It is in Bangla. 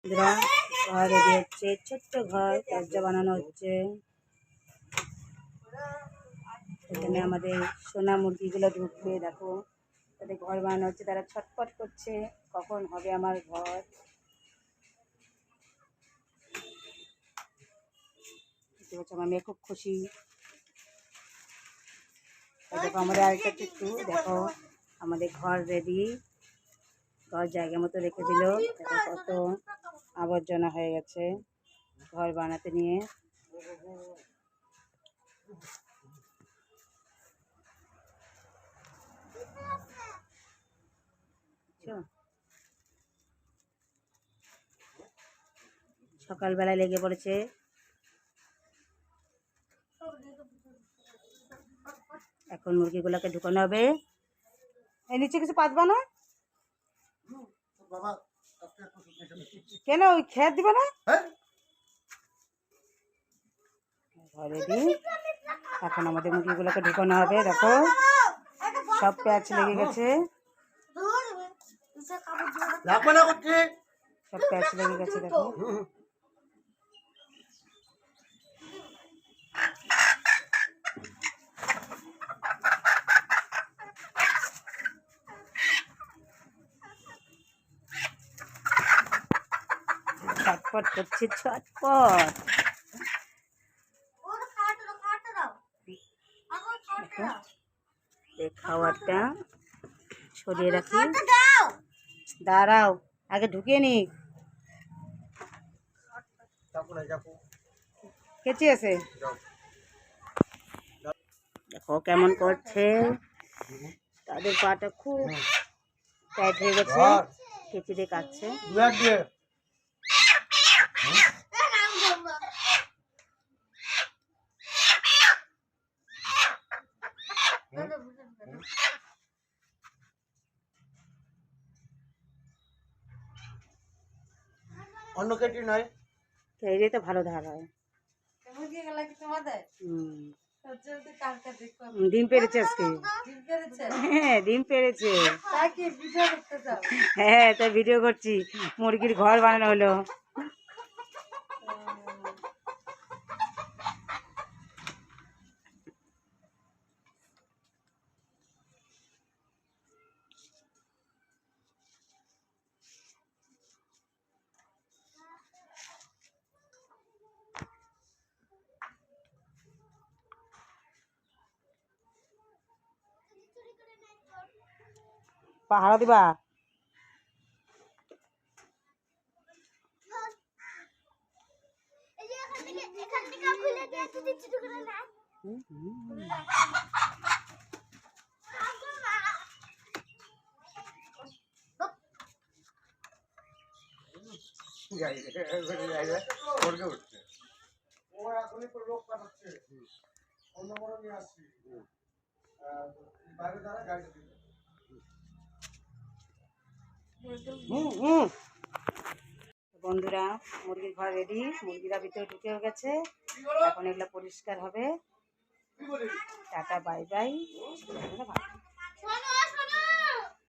বন্ধুরা ঘর রেডি হচ্ছে, ছোট্ট ঘর দরজা বানানো হচ্ছে। এখানে আমাদের সোনা মুরগিগুলো ঢুকবে, দেখো তাদের ঘর বানানো হচ্ছে। তারা ছটফট করছে কখন হবে আমার ঘর। আমার মেয়ে খুব খুশি। দেখো আমাদের আরেকটা চিত্তু, দেখো আমাদের ঘর রেডি। ঘর জায়গা মতো রেখে দিল। দেখো কত আবর্জনা হয়ে গেছে ঘর বানাতে নিয়ে। সকালবেলায় লেগে পড়েছে। এখন মুরগিগুলোকে ঢুকানো হবে। এই নিচে কিছু পাতবা না কেন? ওই খেয়ার দিবে না ঘরে দি। এখন আমাদের মুরগিগুলোকে ঢুকানো হবে। দেখো সব প্যাচ লেগে গেছে, সব প্যাচ লেগে গেছে। দেখো ছটফট করছে, ছটফট। খাবারটা সরিয়ে রাখি, দাঁড়াও আগে ঢুকিয়ে নি। কেচি আছে, দেখো কেমন করছে। তাদের পাটা খুব টাইট হয়ে গেছে, কেচি দিয়ে কাটছে। অন্য কেটে নয়, এই তো ভালো ধার হয়। ডিম পেড়েছে আজকে। হ্যাঁ ডিম পেড়েছে। হ্যাঁ তাই ভিডিও করছি। মুরগির ঘর বানানো হলো। পাহারা দিবা? বন্ধুরা মুরগির ঘর রেডি, মুরগিরা ভিতরে ঢুকে গেছে। এখন এগুলো পরিষ্কার হবে। Tata bye bye.